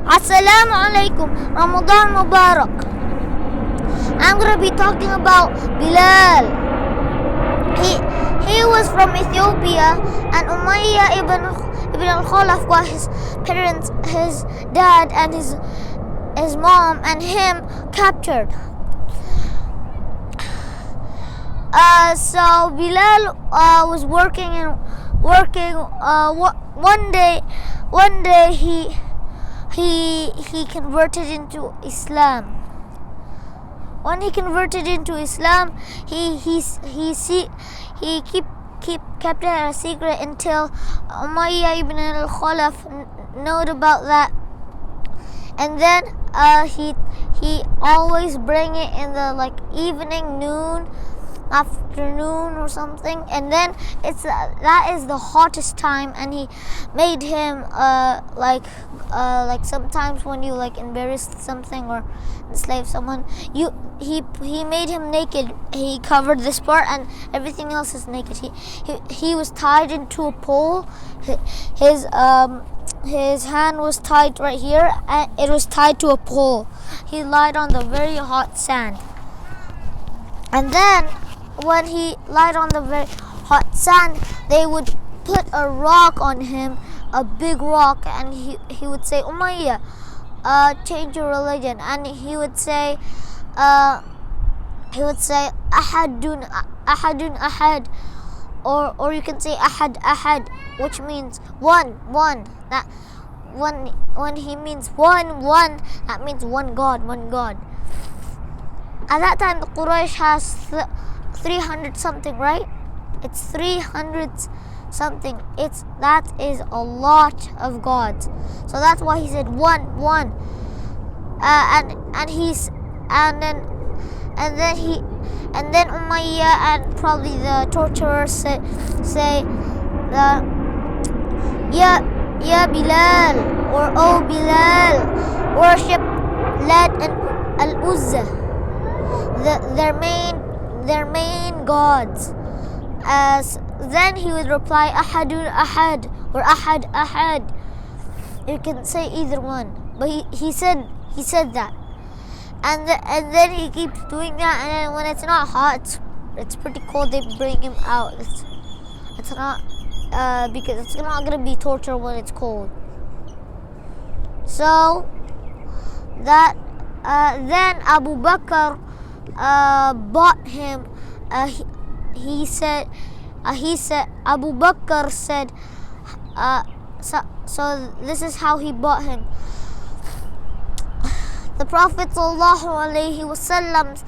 Assalamu alaikum, Ramadan Mubarak. I'm gonna be talking about Bilal. He was from Ethiopia, and Umayyah ibn al-Khalaf got his parents, his dad and his mom and him captured. So Bilal was working. One day he converted into Islam. When he converted into Islam, he kept it a secret until Umayyah ibn al-Khalaf knowed about that, and then he always bring it in the evening, noon, afternoon or something, and then that is the hottest time, and he made him sometimes when you embarrass something or enslave someone, he made him naked. He covered this part and everything else is naked. He was tied into a pole. His hand was tied right here, and it was tied to a pole. He lied on the very hot sand, and then when he lied on the very hot sand, they would put a rock on him, a big rock, and he would say, Umayyah, change your religion. And he would say ahadun ahad, or you can say ahad, which means one. That when he means one, that means one God. At that time, the Quraysh has 300 something, right? It's 300 something. That is a lot of gods. So that's why he said one. And then Umayyah and probably the torturers say Ya Bilal, or oh Bilal, worship Lat and Al-Uzza, their main gods. As then he would reply ahadun ahad, or ahad. You can say either one, but he said that, and then he keeps doing that, and then when it's not hot, it's pretty cold, they bring him out. It's not because it's not gonna be torture when it's cold. So that then Abu Bakr bought him. He said Abu Bakr said so this is how he bought him. The Prophet ﷺ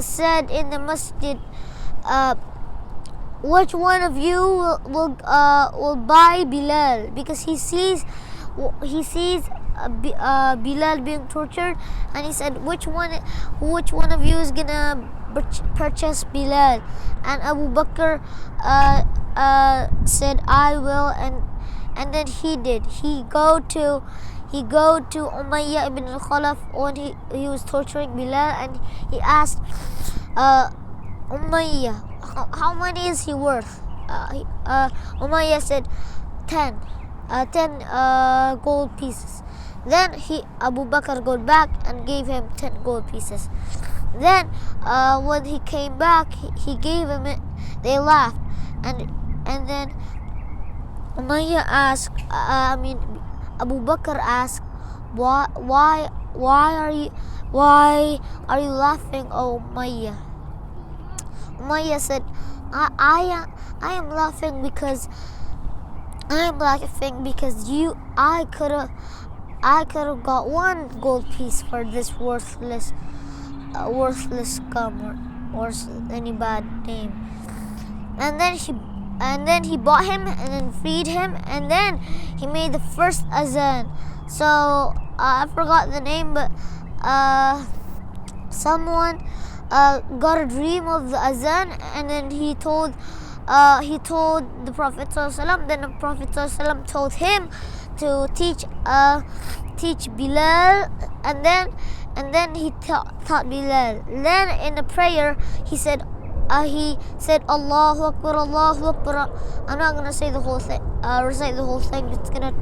said in the masjid, which one of you will buy Bilal, because he sees Bilal being tortured, and he said, which one of you is gonna purchase Bilal? And Abu Bakr said, I will, and then he did. He go to Umayyah ibn al-Khalaf when he was torturing Bilal, and he asked Umayyah, how many is he worth? Umayyah said 10 gold pieces. Then Abu Bakr go back and gave him 10 gold pieces. Then when he came back, he gave him it. They laughed, and then Umayyah asked, Abu Bakr asked, why are you laughing, oh Umayyah? Umayyah said, I am laughing because I could have got one gold piece for this worthless scum or any bad name. And then he bought him and then freed him, and then he made the first azan. So I forgot the name, but someone got a dream of the azan, and then he told the Prophet ﷺ. Then the Prophet ﷺ told him to teach Bilal, and then he taught Bilal. Then in the prayer he said Allahu Akbar, Allahu Akbar. I'm not gonna say the whole thing, recite the whole thing. It's gonna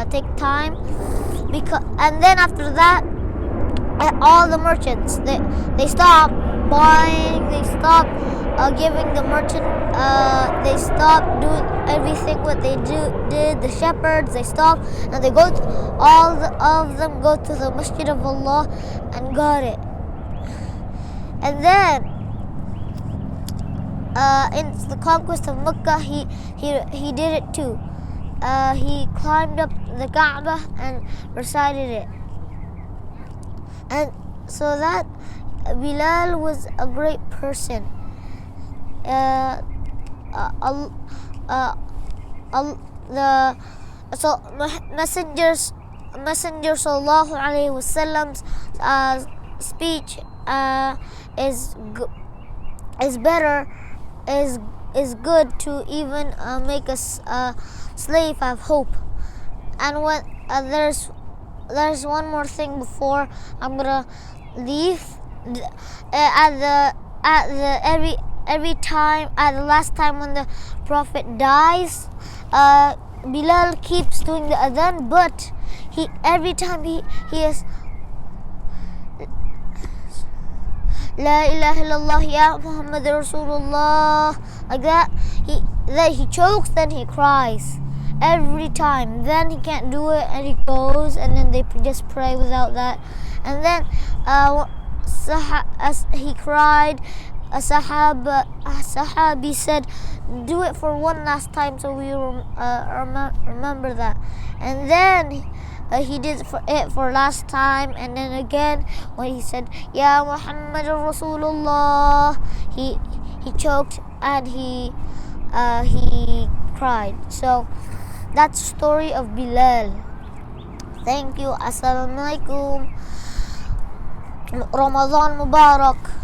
take time. and then after that, all the merchants they stopped buying, they stopped giving the merchant, they stopped doing everything what they did. The shepherds, they stopped, and they of them go to the Masjid of Allah and got it. And then in the conquest of Mecca, he did it too. He climbed up the Kaaba and recited it. And so that Bilal was a great person. Messenger sallallahu alaihi wasallam's speech is good to even make a slave have hope. And when there's one more thing before I'm gonna leave. Every time, at the last time when the Prophet dies, Bilal keeps doing the adhan, but every time he is La ilaha illallah ya Muhammad Rasulullah, like that, he chokes, then he cries every time. Then he can't do it and he goes, and then they just pray without that. And then as he cried, a sahabi said, do it for one last time so we remember that. And then he did it for last time, and then again when he said Ya Muhammad Rasulullah, he choked and he cried. So that's the story of Bilal. Thank you. Assalamualaikum. Ramadan Mubarak.